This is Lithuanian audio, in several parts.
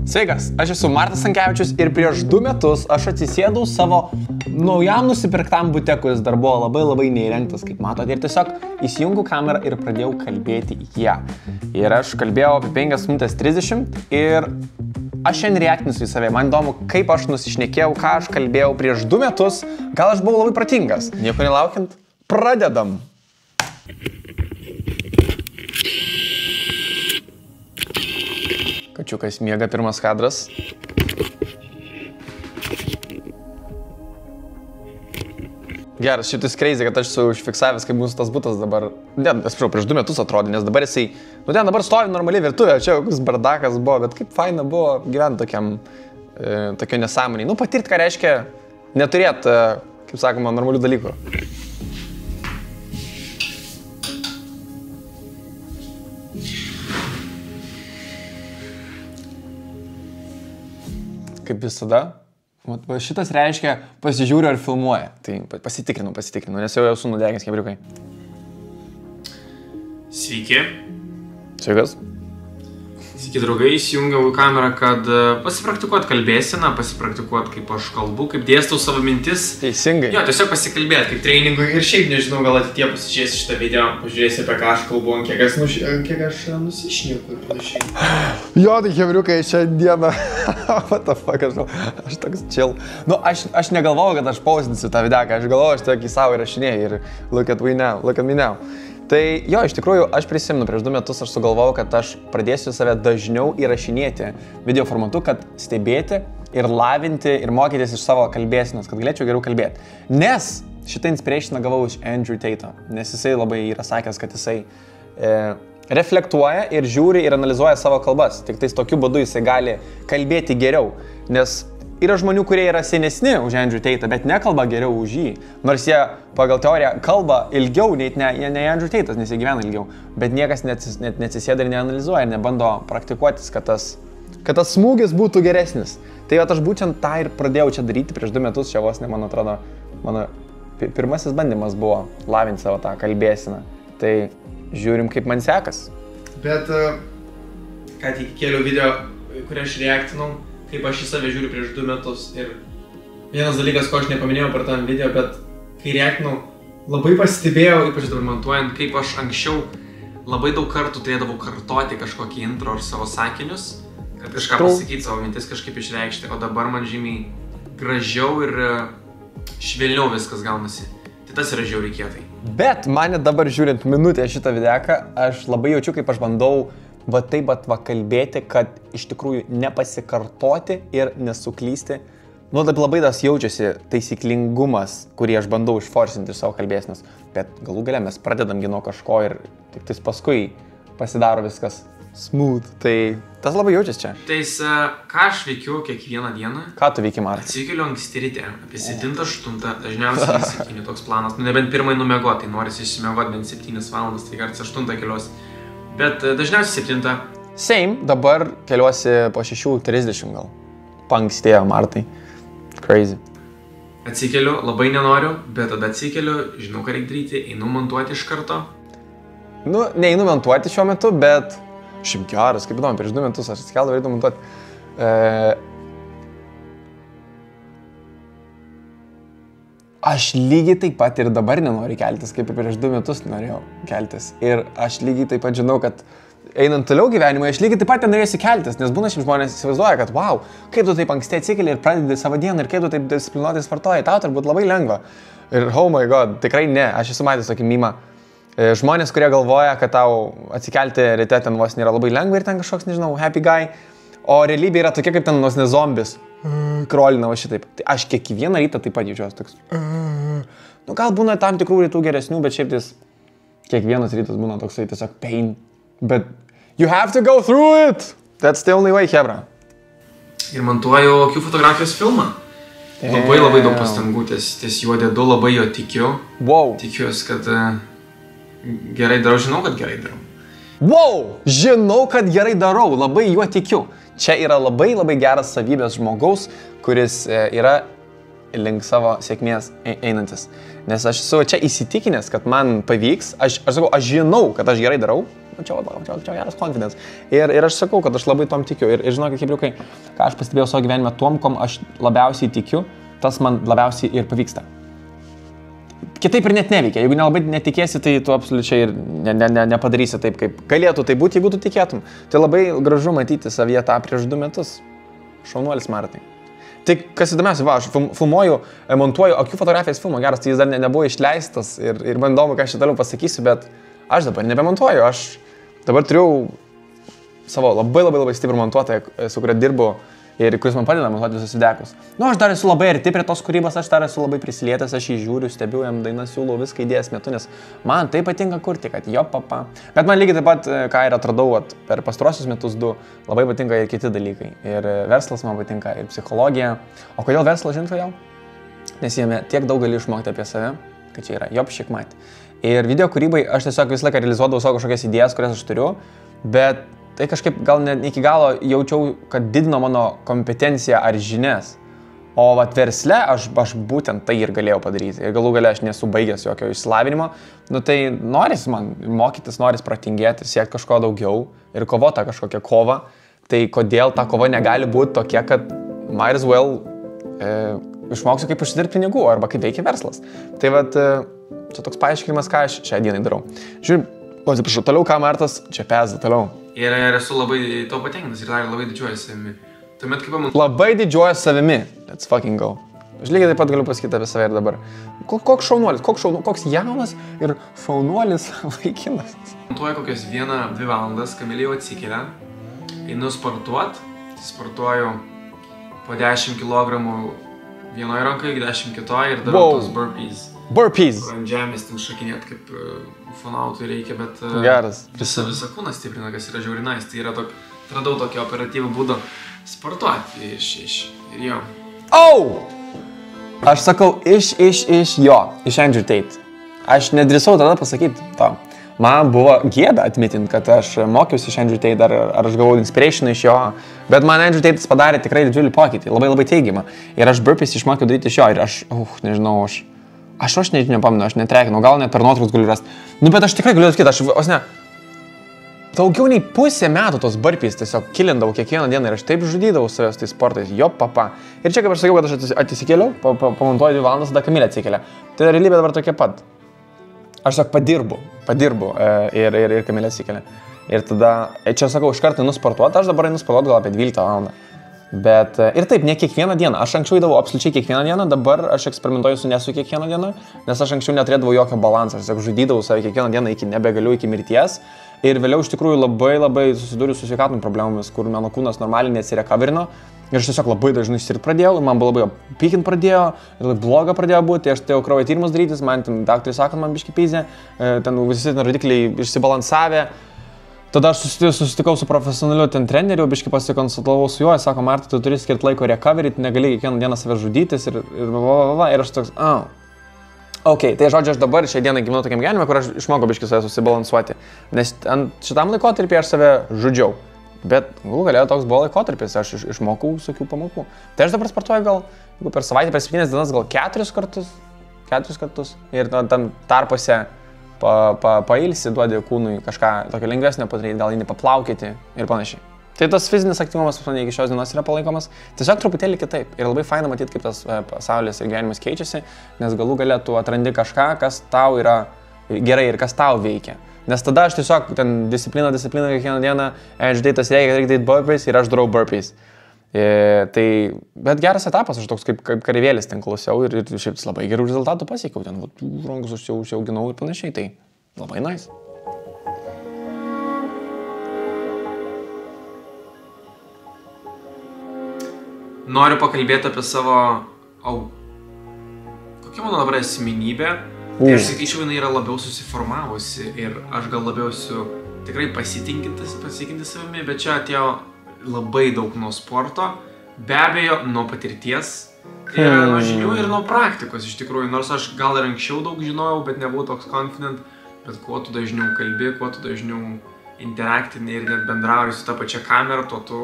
Sveikas, aš esu Martas Stankevičius ir prieš 2 metus aš atsisėdau savo naujam nusipirktam bute, kuris dar buvo labai neįrengtas, kaip matote, ir tiesiog įsijungiau kamerą ir pradėjau kalbėti į ją. Ir aš kalbėjau apie 5 minutės 30 ir aš šiandien reaktinsiu į save. Man įdomu, kaip aš nusišnekėjau, ką aš kalbėjau prieš 2 metus, gal aš buvau labai protingas. Nieko nelaukiant, pradedam. Kačiukas miega, pirmas kadras. Geras, šitas crazy, kad aš esu užfiksavęs, kaip mūsų tas butas dabar. Ne, atsiprašau, prieš 2 metus atrodė, nes dabar jisai... Nu ten dabar stovi normaliai virtuvė, čia koks bardakas buvo, bet kaip faina buvo gyventi tokio nesąmoniai. Nu, patirt, ką reiškia neturėt, kaip sakoma, normalių dalykų. Kaip visada, šitas reiškia pasižiūriu ar filmuoja. Tai pasitikrinu, nes jau esu nudegęs kebriukai. Sveiki. Sveikas. Sveiki, draugai, įsijungiau kamerą, kad pasipraktikuot kalbėseną, pasipraktikuot, kaip aš kalbu, kaip dėstau savo mintis. Teisingai. Jo, tiesiog pasikalbėti, kaip treningui ir šiaip, nežinau, gal ateitie pasižiūrėsi šitą video, pažiūrėsi, apie ką aš kalbu, kiek aš nusišnieku ir panašiai. Jo, tai kebriukai šiandieną. What the fuck, aš toks chill. Nu, aš negalvojau, kad aš paustinsiu tą videoką, aš galvojau, aš tokį savo įrašinėjau ir look at me now. Tai jo, iš tikrųjų, aš prisimenu, prieš 2 metus aš sugalvojau, kad aš pradėsiu save dažniau įrašinėti video formatu, kad stebėti ir lavinti ir mokytis iš savo kalbėsenos, kad galėčiau geriau kalbėti. Nes šitą inspirationą gavau iš Andrew Tate'o, nes jisai labai yra sakęs, kad jisai reflektuoja ir žiūri ir analizuoja savo kalbas. Tik tais tokiu būdu jisai gali kalbėti geriau, nes yra žmonių, kurie yra senesni už Andrew Tate'ą, bet nekalba geriau už jį. Nors jie pagal teoriją kalba ilgiau nei Andrew Tate'as, nes jie gyvena ilgiau. Bet niekas net neatsisėda ir neanalizuoja ir nebando praktikuotis, kad tas smūgis būtų geresnis. Tai aš būtent tą ir pradėjau čia daryti prieš 2 metus, čia vos ne, man atrodo, mano pirmasis bandymas buvo lavinti savo tą kalbėseną. Tai žiūrim, kaip man sekas. Bet, ką tik kėliau video, kurį aš reaktinau, kaip aš į save žiūriu prieš 2 metus. Ir vienas dalykas, ko aš nepaminėjau per tą video, bet kai reaktinau, labai pastebėjau, ypač dabar montuojant, kaip aš anksčiau labai daug kartų turėdavau kartoti kažkokį intro ar savo sakinius, kad kažką pasakyti, savo mintis kažkaip išreikšti, o dabar man žymiai gražiau ir švelniau viskas gaunasi. Tai tas yra žiauriai kietai. Bet mane dabar žiūrint minutę šitą videoką, aš labai jaučiu, kaip aš bandau taip kalbėti, kad iš tikrųjų nepasikartoti ir nesuklysti. Nu, labai tas jaučiasi taisyklingumas, kurį aš bandau išforsinti iš savo kalbėsenos. Bet galų gale mes pradedam nuo kažko ir tik tais paskui pasidaro viskas smooth. Tai tas labai jaučiasi čia. Tais, ką aš veikiu kiekvieną dieną? Ką tu veiki, Martai? Atsikeliu anksti ryte, apie 7-8, dažniausiai 7 toks planas. Nu, nebent pirmai numegoti, tai norisi išsimegoti bent 7 valandas, tai kartais 8 keliuosi. Bet dažniausiai 7. Same, dabar keliuosi po 6:30 gal. Pankstėjo, Martai. Crazy. Atsikeliu, labai nenoriu, bet tada atsikeliu, žinau, ką reikia daryti, einu montuoti iš karto. Nu, neinu montuoti šiuo metu, bet šiaip geras, kaip įdomu, prieš 2 metus aš atsikeldavau ir eitų montuoti. Aš lygiai taip pat ir dabar nenoriu keltis, kaip ir prieš 2 metus norėjau keltis. Ir aš lygiai taip pat žinau, kad einant toliau gyvenimą, aš lygiai taip pat norėsiu keltis, nes būna šiaip žmonės įsivaizduoja, kad wow, kaip tu taip anksti atsikeli ir pradedi savo dieną ir kaip tu taip disciplinuotai sportuoji, tau turbūt labai lengva. Ir oh my god, tikrai ne, aš esu matęs tokį mimą. Žmonės, kurie galvoja, kad tau atsikelti ryte ten vos nėra labai lengva ir ten kažkoks, nežinau, happy guy, o realybė yra tokia kaip ten vos ne zombis. Krolina va šitaip. Tai aš kiekvieną rytą taip pat jaučiuosi toks. Nu, gal būna tam tikrų rytų geresnių, bet šiaip tais kiekvienas rytas būna toksai tiesiog pain. But you have to go through it. That's the only way, hebra. Ir montuoju akių fotografijos filmą. Labai daug pastangų, ties juo dedu, labai jo tikiu. Wow. Tikiuosi, kad gerai darau, žinau, kad gerai darau. Wow, žinau, kad gerai darau, labai juo tikiu. Čia yra labai geras savybės žmogaus, kuris yra link savo sėkmės einantis. Nes aš esu čia įsitikinęs, kad man pavyks, aš žinau, kad aš gerai darau, čia geras confidence. Ir aš sakau, kad aš labai tom tikiu. Ir žinokit, kebliukai, ką aš pastebėjau savo gyvenime, tom, kom aš labiausiai tikiu, tas man labiausiai ir pavyksta. Kitaip ir net neveikia. Jeigu nelabai netikėsi, tai tu absoliučiai ir nepadarysi taip, kaip galėtų tai būti, jeigu tu tikėtum. Tai labai gražu matyti savyje tą prieš 2 metus. Šaunuolis, Martai. Tai kas įdomiausia, aš filmuoju, montuoju akių fotografijas filmo, geras, tai jis dar nebuvo išleistas ir man įdomu, ką aš čia toliau pasakysiu, bet aš dabar nebemontuoju, aš dabar turiu savo labai stiprų montuotoją, su kuria dirbu ir kuris man padeda montuoti visus videkus. Aš dar esu labai arti prie tos kūrybos, aš dar esu labai prisilietęs, aš jį žiūriu, stebiu jam dainas, siūlau viską idėjas metu, nes man tai patinka kurti, kad jo papa. Bet man lygiai taip pat, ką ir atradau per pastaruosius metus 2, labai patinka ir kiti dalykai. Ir verslas man patinka, ir psichologija. O kodėl verslas, žinot kodėl? Nes jame tiek daug gali išmokti apie save, kad čia yra jop šikmat. Ir video kūrybai aš tiesiog visą laiką realizuodavau savo kažkokias idėjas, kurias aš turiu, bet tai kažkaip gal ne iki galo jaučiau, kad didino mano kompetenciją ar žinias. O versle aš būtent tai ir galėjau padaryti. Ir galų gale aš nesu baigęs jokio išsilavinimo. Tai noris man mokytis, noris pratingėti, siekti kažko daugiau ir kovota kažkokia kova. Tai kodėl ta kova negali būti tokia, kad might as well išmoksiu, kaip užsidirbti pinigų arba kaip veikia verslas. Tai čia toks paaiškinimas, ką aš šią dieną darau. Žiūrėjau, atsiprašau, toliau ką Martas čia pezda toliau. Ir esu labai to patenkintas ir dar labai didžiuojuosi savimi. Tuomet kaip man... Labai didžiuojuosi savimi. Let's fucking go. Aš lygiai taip pat galiu pasakyti apie save ir dabar. Koks šaunuolis, koks jaunas ir šaunuolis vaikinas. Montuoju kokias 1-2 valandas, Kamilė jau atsikelia, einu sportuoju po 10 kg vienoje rankoje, 10 kitoje ir darau tos burpees. Burpees. Ant žemės ten šakinėt kaip ufonautui reikia, bet geras. Visą kūną stiprina, kas yra žiauri nice. Tai yra atradau tokį operatyvų būdą sportuoti ir jo. Aš sakau iš Andrew Tate. Aš nedrįsau tada pasakyti to. Man buvo gėda admitint, kad aš mokiausi iš Andrew Tate ar aš gavau inspirationą iš jo, bet man Andrew Tate padarė tikrai didžiulį pokytį, labai teigiamą. Ir aš burpees išmokiau daryti iš jo ir aš nepamenu, aš netrekinau, gal net per nuotraukas galiu rasti. Bet aš tikrai galiu sakyti, daugiau nei pusę metų tos burpees tiesiog kilindavau kiekvieną dieną ir aš taip žudydavau savęs tais sportais, jo papa. Ir čia kaip aš sakiau, kad aš atsikėliau, pamontuoju 2 valandas, tada Kamilė atsikėlė. Tai realybė dabar tokia pat. Aš tiesiog padirbu ir Kamilė atsikėlė. Ir tada, čia sakau, iš karto nusportuoti, aš dabar einu sportuoti gal apie 12 valandą. Bet ir taip, ne kiekvieną dieną. Aš anksčiau įdavau absoliučiai kiekvieną dieną, dabar aš eksperimentuoju su nesu kiekvieną dieną, nes aš anksčiau neturėdavau jokio balansą. Aš tiesiog žudydavau save kiekvieną dieną nebegaliu iki mirties. Ir vėliau iš tikrųjų labai susidūriau su sveikatom problemomis, kur mano kūnas normaliai neatsirekaverino. Ir aš tiesiog labai dažnai išsirt pradėjau, man buvo labai pykint pradėjo, ir bloga pradėjo būti, aš turėjau kraujo tyrimus darytis, man ten daktarai sako, man biškį pyzė, ten visi rodikliai išsibalansavę. Tada aš susitikau su profesionaliu treneriu, biškį pasikonsultavau su juo, jis sako, Marta, tu turi skirti laiko recovery, negali kiekvieną dieną save žudytis ir aš toks, Ok, tai žodžiu, aš dabar šią dieną gyvenu tokiam gyvenime, kur aš išmokau biškį save susibalansuoti, nes šitam laikotarpį aš save žudžiau, bet galų gale toks buvo laikotarpis, aš išmokau visokių pamokų. Tai aš dabar sportuoju gal, jeigu per savaitę, per 7 dienas gal 4 kartus ir tam tarpuose pailsi, duodi kūnui kažką tokio lengvesnio padaryti, gal jį paplaukyti ir panašiai. Tai tas fizinis aktyvumas pas mane iki šios dienos yra palaikomas tiesiog truputėlį kitaip. Ir labai faina matyti, kaip tas pasaulis ir gyvenimas keičiasi, nes galų gale tu atrandi kažką, kas tau yra gerai ir kas tau veikia. Nes tada aš tiesiog ten disciplina kiekvieną dieną, žiūrėtas reikia daryti burpees ir aš darau burpees. Bet geras etapas, aš toks kaip kareivėlis ten klausiau ir šiaip labai gerų rezultatų pasiekiau, ten rankus užsiauginau ir panašiai, tai labai nice. Noriu pakalbėti apie savo, kokia mano dabar asmenybė, tai aš sakyčiau, jinai yra labiau susiformavusi ir aš gal labiau esu tikrai pasitikintis savimi, bet čia atėjo labai daug nuo sporto, be abejo nuo patirties, nuo žinių ir nuo praktikos iš tikrųjų, nors aš gal ir anksčiau daug žinojau, bet nebuvau toks confident, bet kuo tu dažniau kalbi, kuo tu dažniau interaktini ir net bendrauji su ta pačia kamera, tuo tu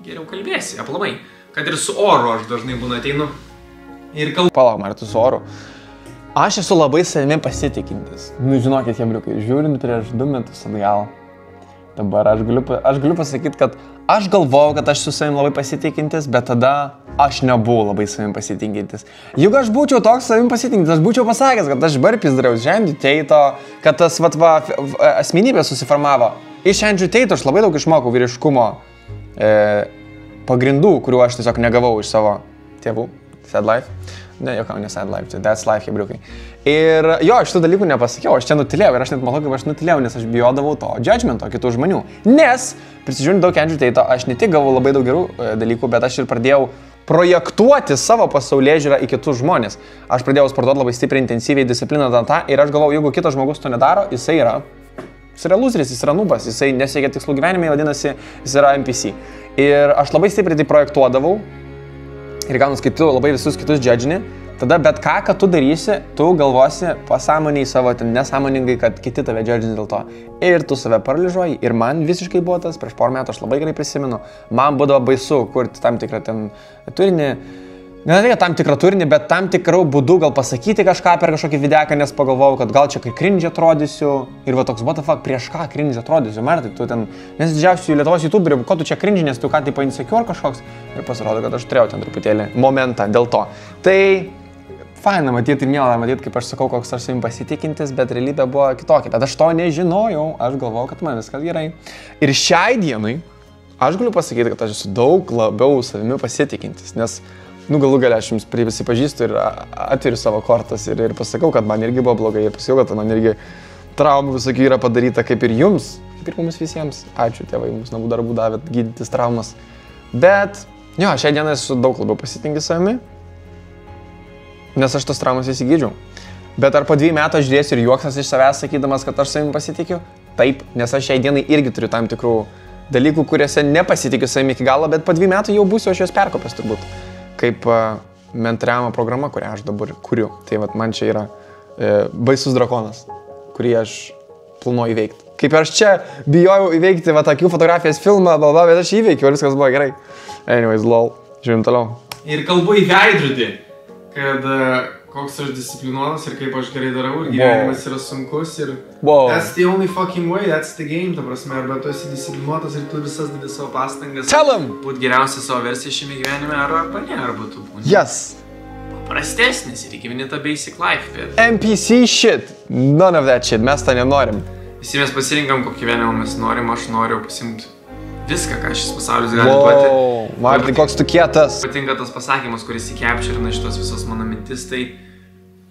geriau kalbėsi, aplamai. Kad ir su oru aš dažnai būna ateinu Ir kalbu. Palauk, Martu, su oru. Aš esu labai savimi pasitikintis. Nu, žinokit, hebriukai, žiūrint prieš 2 metus atgal. Dabar aš galiu pasakyti, kad aš galvojau, kad aš su savimi labai pasitikintis, bet tada aš nebuvau labai savimi pasitikintis. Juk aš būčiau toks savimi pasitikintis, aš būčiau pasakęs, kad aš burpees dariau iš Andrew Tate'o, kad tas asmenybė susiformavo. Iš Andrew Tate'o aš labai daug išmokau vyriškumo pagrindų, kuriuo aš tiesiog negavau iš savo tėvų. Sad life. Ne, jokau, ne sad life, that's life, hebriukai. Ir jo, aš tų dalykų nepasakiau, aš čia nutilėjau ir aš net matau, kaip aš nutilėjau, nes aš bijodavau to judgmento kitų žmonių. Nes, prisižiūrint daug Andrew Tate'o, aš ne tik gavau labai daug gerų dalykų, bet aš ir pradėjau projektuoti savo pasaulėžiūrą į kitus žmonės. Aš pradėjau sportuoti labai stipriai, intensyviai, disciplinuotą tą ir aš galvojau, jeigu kitas žmogus to nedaro, jisai yra loseris, jis yra nubas, jisai nesiekia tikslų gyvenime, vadinasi, jis yra NPC. Ir aš labai stipriai tai projektuodavau. Ir gaunus, kai tu labai visus kitus judžini, tada bet ką tu darysi, tu galvosi pasąmoniai savo, nesąmoningai, kad kiti tave judžini dėl to. Ir tu save paralyžuoji. Ir man visiškai buvo tas, prieš porą metų aš labai gerai prisimenu, man būdavo baisu kurti tam tikrą ten turinį, ne tai tam tikrą turinį, bet tam tikrų būdų gal pasakyti kažką per kažkokį videką, nes pagalvojau, kad gal čia kai cringe atrodysiu. Ir va toks, what the fuck, prieš ką cringe atrodysiu, Martai, tu ten, nes didžiausių Lietuvos YouTuberių, ko tu čia cringe, nes tu ką tipo insecure kažkoks. Ir pasirodo, kad aš turėjau ten truputėlį momentą dėl to. Tai faina matyti ir mielą matyti, kaip aš sakau, koks aš savim pasitikintis, bet realybė buvo kitokia. Bet aš to nežinojau, aš galvojau, kad man viskas gerai. Ir šiai dienai aš galiu pasakyti, kad aš esu daug labiau savimi pasitikintis, nes galų galia aš jums prisipažįstu ir atveriu savo kortas ir pasakau, kad man irgi buvo blogai, ir pasakau, kad man irgi traumų visokių yra padaryta, kaip ir jums, kaip ir mums visiems. Ačiū tėvai, mums namų darbų davėt gydytis traumas. Bet, jo, šią dieną esu daug labiau pasitikintis savimi, nes aš tos traumas įsigydžiau. Bet ar po 2 metų aš žiūrėsiu ir juoksas iš savęs, sakydamas, kad aš savimi pasitikiu? Taip, nes aš šiai dienai irgi turiu tam tikrų dalykų, kuriuose nepasitikiu savimi iki galo, bet po 2 metų jau būsiu aš juos perkopęs turbūt. Kaip mentoriavimo programa, kurią aš dabar kuriu. Tai vat, man čia yra baisus drakonas, kurį aš planuoju įveikti. Kaip aš čia bijojau įveikti akių fotografijos filmą, bet aš įveikiau ir viskas buvo gerai. Anyways, lol, žiūrim toliau. Ir kalbu į veidrodį, kad koks aš disciplinuotas ir kaip aš gerai darau ir gyvenimas yra sunkus ir that's the only fucking way, that's the game, ta prasme, arba tu esi disciplinuotas ir tu visas didis savo pastangas būt geriausia savo versija šiame gyvenime, arba ne, arba tu būni paprastesnis ir gyveni tą basic life, bet NPC shit, none of that shit, mes tą nenorim. Visi mes pasirinkam, kokį gyvenimą mes norim, aš noriu pasimti viską, ką šis pasaulis gali duoti. Martai, koks tu kietas. Patinka tas pasakymas, kuris įkepčerina šitos visos mano mintis, tai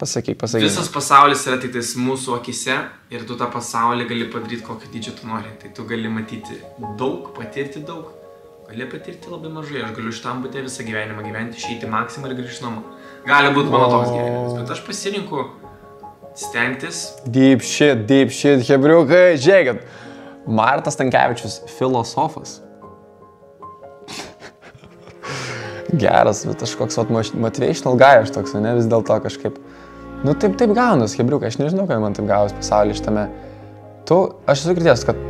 pasakyk. Visas pasaulis yra tik tais mūsų akise ir tu tą pasaulį gali padaryti kokį dydžio tu nori. Tai tu gali matyti daug, patirti daug, gali patirti labai mažai. Aš galiu šitam būti visą gyvenimą gyventi, išeiti maksimą ir grįžti namo. Gali būti mano toks gyvenimas, bet aš pasirinku stengtis. Deep shit, hebriukai, žiūrėkit. Martas Stankevičius, filosofas. Geras, bet aš koks motivational guy, aš toks, ne, vis dėlto kažkaip. Nu taip gaunas, hebriukai, aš nežinau, kad man taip gaunas pasaulyje šitame. Aš esu girdėjęs, kad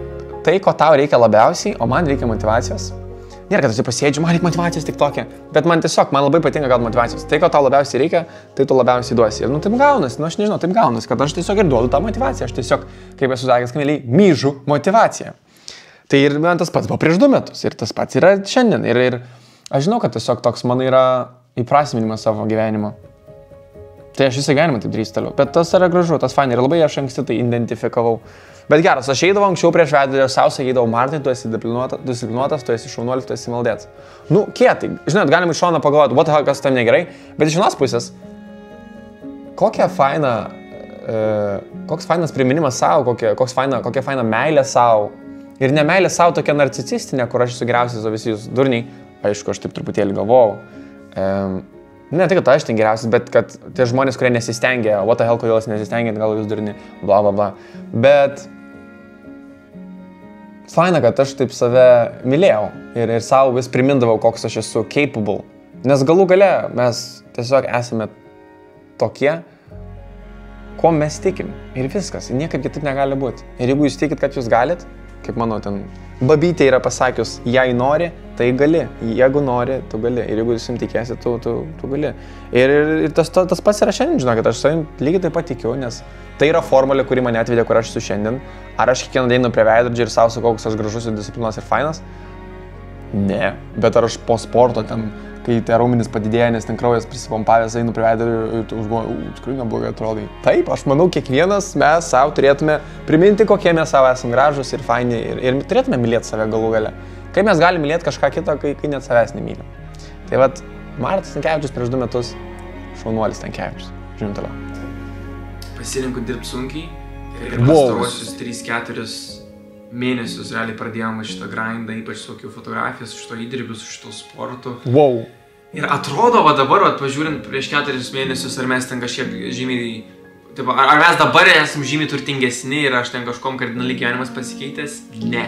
tai, ko tau reikia labiausiai, o man reikia motivacijos. Nėra, kad aš pasėdžiu, man reikia motivacijos tik tokia. Bet man labai patinka gauti motivacijos. Tai, ko tau labiausiai reikia, tai tu labiausiai duosi. Ir taip gaunas, aš nežinau, taip gaunas, kad aš tiesiog ir duodu tą motivaciją. Aš tiesiog, kaip esu sakęs, kameliai, myžu motivaciją. Tai ir man tas pats buvo prieš 2 metus. Ir tas pats yra šiandien. Ir aš žinau, kad tiesiog toks mano yra įprasminimas savo gyvenimo. Tai aš visą gyvenimą taip darysiu toliau. Bet tas yra gražu, tas fainai. Ir labai aš anksti tai identifikavau. Bet geras, aš eidavau anksčiau prieš veidrodį ir sau sakydavau, Martai, tu esi disciplinuotas, tu esi šaunuolis, tu esi maldėtas. Nu, kietai. Žinot, galim iš šono pagalvoti, what the hell, kas tam negerai. Bet iš vienos pusės, koks fainas priminimas savo, kokia faina meilė savo. Ir ne meilė savo tokia narcisistinė, kur aš esu geriausias, o visi jūs durniai. Aišku, aš taip truputėlį galvojau. Ne tai, kad aš ten geriausias, bet kad tie žmonės, kurie nesistengia, what the hell, kodėl jūs nesistengiat, gal jūs durni, bla bla bla. Bet faina, kad aš taip save mylėjau ir savo vis primindavau, koks aš esu capable. Nes galų gale mes tiesiog esame tokie, ko mes tikim. Ir viskas, niekaip kitaip negali būti. Ir jeigu jūs tikit, kad jūs galit, kaip manau, ten babytė yra pasakius, jei nori, tai gali, jeigu nori, tu gali, ir jeigu jums tikėsi, tu gali. Ir tas pats yra šiandien, žinokit, aš savim lygiai taip pat tikiu, nes tai yra formulė, kuri mane atvedė, kur aš esu šiandien. Ar aš kiekvieną dieną prie veidrodžio ir savo sakau, koks aš gražus ir disciplinos ir fainas? Ne, bet ar aš po sporto ten, kai tie raumenys padidėja, nes ten kraujas prisipompavęs, einu prie veidrodžio ir tu užgalvoji, tikrai neblogai atrodai. Taip, aš manau, kiekvienas mes savo turėtume priminti, kokie mes savo esam gražus ir faini ir turėtume mylėti save galų gale. Kaip mes galime mylėti kažką kitą, kai net savęs nemylim. Tai vat, Marius Stankevičius prieš 2 metus, šaunuolis Stankevičius. Žiūrim toliau. Pasirinku dirbti sunkiai ir pastaruosius 3-4 mėnesius realiai pradėjome šitą grindą, ypač su tokiu fotografija, su šito įdirbiu, su šito sportu. Wow. Ir atrodo, va dabar, va, pažiūrint prieš 4 mėnesius, ar mes ten kažkiek žymiai, taip, ar mes dabar esame žymiai turtingesni ir aš ten kažkom kardinaliai gyvenimas pasikeitęs? Ne.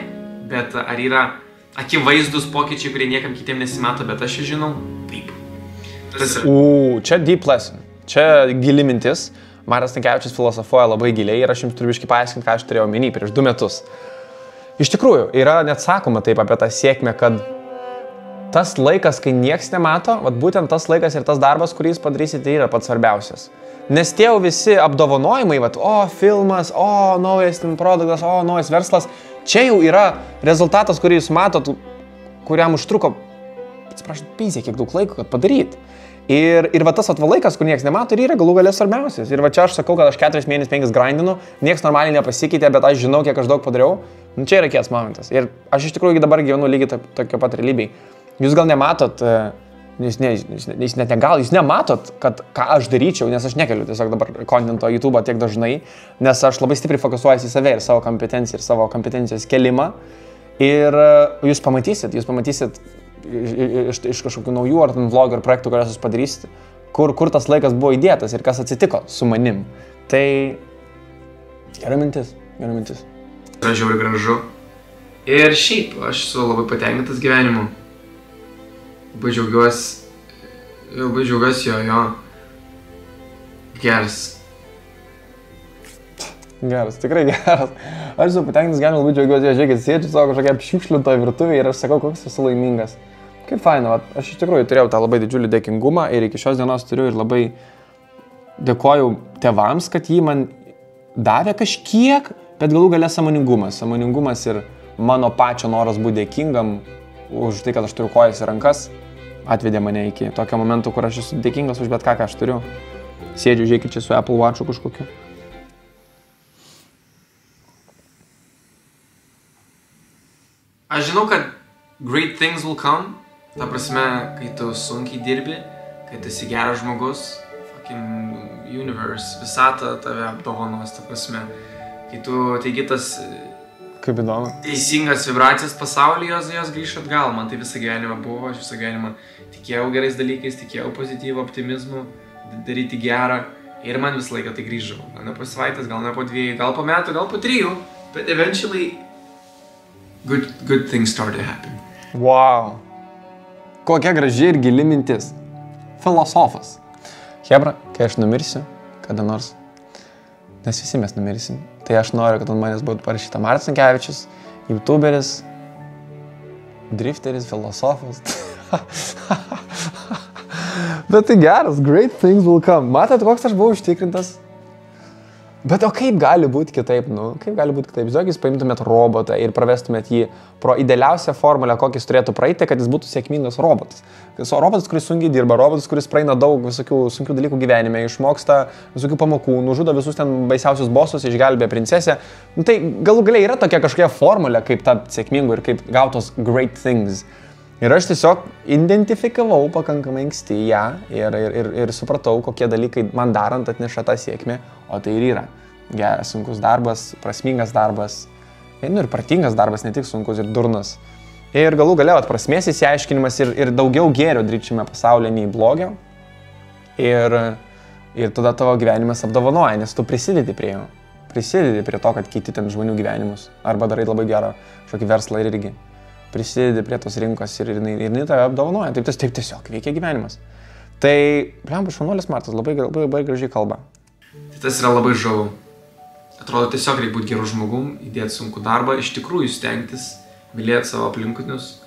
Bet ar yra akivaizdus pokyčiai, kurie niekam kitiem nesimato, bet aš žinau? Taip. Čia deep lesson. Čia gili mintis. Marius Stankevičius filosofuoja labai giliai ir aš jums turiu biškį paaiškinti, ką aš turėjau omeny prieš 2 metus. Iš tikrųjų, yra net sakoma taip apie tą sėkmę, kad tas laikas, kai nieks nemato, vat būtent tas laikas ir tas darbas, kurį jūs padarysite, yra pats svarbiausias. Nes tie jau visi apdovanojimai, vat, o filmas, o naujas produktas, o naujas verslas, čia jau yra rezultatas, kurį jūs matot, kuriam užtruko, atsiprašau, pizė, kiek daug laiko, kad padaryt. Ir va tas laikas, kur nieks nemato, ir yra galų galės svarbiausias. Ir va čia aš sakau, kad aš 4 mėnesius 5 grindinu, nieks normaliai nepasikeitė, bet aš žinau, kiek aš daug padariau. Nu, čia yra kies momentas. Ir aš iš tikrųjų dabar gyvenu lygiai tokio pat realybėj. Jūs gal nematot, jūs nematot, kad ką aš daryčiau, nes aš nekeliu tiesiog dabar kontento YouTube tiek dažnai, nes aš labai stipriai fokusuojuosi į save ir savo kompetenciją ir savo kompetencijos kelimą. Ir jūs pamatysit iš kažkokių naujų ar vlogų ar projektų, kuriuos jūs padarysite, kur tas laikas buvo įdėtas ir kas atsitiko su manim. Tai gera mintis. Yra žiauriai gražu. Ir šiaip, aš esu labai patenkintas gyvenimu. Labai džiaugiuosi jo. Geras, tikrai geras. Aš esu patenkintas gyvenimu, labai džiaugiuosi, žiūrėkit, sėdžiu savo kažkokią apšiukšlintoje virtuvėje ir aš sakau, koks esu laimingas. Kaip faina, aš iš tikrųjų turėjau tą labai didžiulį dėkingumą ir iki šios dienos turiu ir labai dėkoju tėvams, kad jį man davė kažkiek, bet galų gale sąmoningumas. Sąmoningumas ir mano pačio noras būti dėkingam už tai, kad aš turiu kojas ir rankas, atvedė mane iki tokio momento, kur aš esu dėkingas už bet ką aš turiu. Sėdžiu, žiūrėkit, čia su Apple Watch'u kažkokiu. Aš žinau, kad great things will come. Ta prasme, kai tu sunkiai dirbi, kai tu esi geras žmogus, fucking universe, visata tave apdovanos, ta prasme. Kai tu teigi tas kaip įdomu. Teisingas vibracijas pasaulyje, jos grįžta atgal. Man tai visą gyvenimą buvo, aš visą gyvenimą tikėjau gerais dalykais, tikėjau pozityvų optimizmu, daryti gerą. Ir man visą laiką tai grįždavo. Gal ne po savaitės, gal ne po 2, gal po metų, gal po 3, bet eventually good things started to happen. Wow. Kokia graži ir gili mintis. Filosofas. Hebra, kai aš numirsiu, kada nors, nes visi mes numirsim, tai aš noriu, kad ant manęs būtų parašyta Marius Stankevičius, YouTuberis, drifteris, filosofas. Bet tai geras, great things will come. Matot, koks aš buvau užtikrintas? Bet o kaip gali būti kitaip, kaip gali būti kitaip? Žinok, jūs paimtumėt robotą ir pravestumėt jį pro idealiausią formulę, kokį jis turėtų praeiti, kad jis būtų sėkmingas robotas. Robotas, kuris sunkiai dirba, robotas, kuris praeina daug visokių sunkių dalykų gyvenime, išmoksta visokių pamokų, nužudo visus ten baisiausius bosus, išgelbė princesę. Tai galų galiai yra tokia kažkokia formulė, kaip tapti sėkmingu ir kaip gautos great things. Ir aš tiesiog identifikavau pakankamai anksti ją ir supratau, kokie dalykai man darant atneša tą sėkmę, o tai ir yra. Geras, sunkus darbas, prasmingas darbas, ir pratingas darbas, ne tik sunkus ir durnas. Ir galų gale prasmės įsiaiškinimas ir daugiau gėrio daryčiame pasaulyje nei blogio. Ir tada tavo gyvenimas apdovanoja, nes tu prisidedi prie jo. Prisidedi prie to, kad keiti ten žmonių gyvenimus. Arba darai labai gerą kažkokį verslą ir irgi. Prisidedi prie tos rinkos ir jinai tave apdovanoja. Taip tiesiog veikia gyvenimas. Tai, šaunuolis Martas labai gražiai kalba. Tai tas yra labai žavu. Atrodo, tiesiog reikia būti gerų žmogum, įdėti sunku darbą, iš tikrųjų stengtis, mylėti savo aplinkinius.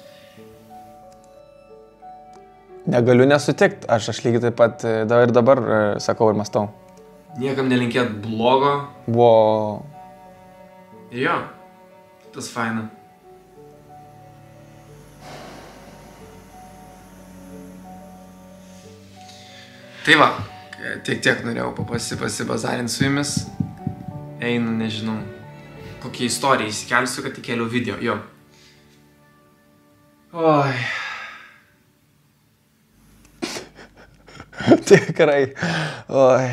Negaliu nesutikti, aš lygiai taip pat ir dabar sakau ir mąstau. Niekam nelinkėt blogo. Buvo... Ir jo, tas faina. Tai va, tiek norėjau pasibazarinti su jumis. Einu, nežinau, kokią istoriją įsikelsiu, kad įkėliau video, jo. Oi. Tikrai. Oi.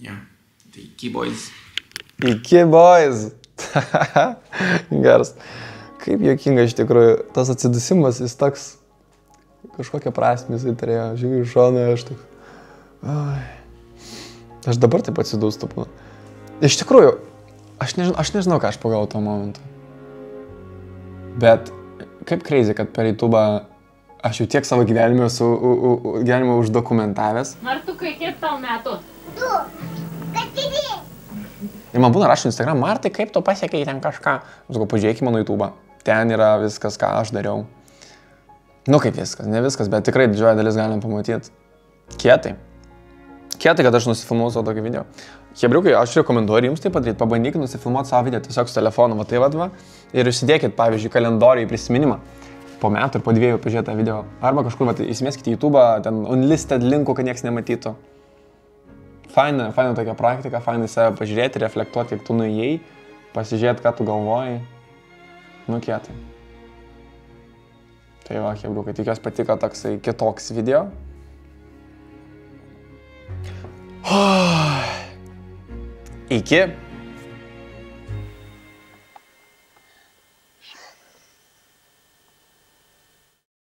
Jo, tai iki boys. Iki boys. Geras. Kaip juokinga iš tikrųjų, tas atsidusimas, jis toks, kažkokią prasmę jisai turėjo, žiūrėjau iš šono, aš toks. Oi. Aš dabar taip atsidūstu. Iš tikrųjų, aš nežinau, ką aš pagalvojau tuo momentu. Bet kaip crazy, kad per YouTube aš jau tiek savo gyvenimą uždokumentavęs. Martukai, kiek tau metų? 2, 4. Ir man būna rašo Instagram, Martai, kaip tu pasiekei ten kažką? Aš sakau, pažiūrėk į mano YouTube. Ten yra viskas, ką aš dariau. Nu kaip viskas, ne viskas, bet tikrai didžioji dalis galim pamatyti. Kietai, kad aš nusifilmuoju savo tokį video. Hebriukai, aš rekomenduoju jums tai padaryti, pabandykit nusifilmuoti savo video tiesiog su telefonu, va tai va, ir užsidėkit, pavyzdžiui, kalendorių į prisiminimą. Po metų ir po 2 pažiūrėti tą video. Arba kažkur, va, įsimeskite į YouTube, ten unlisted linkų, kad nieks nematytų. Faina tokia praktika, fainai save pažiūrėti, reflektuoti, kiek tu nuėjai, pasižiūrėti, ką tu galvojai. Nu, kietai. Tai va, hebriukai, tikiuosi patiko toksai kitoks video. Iki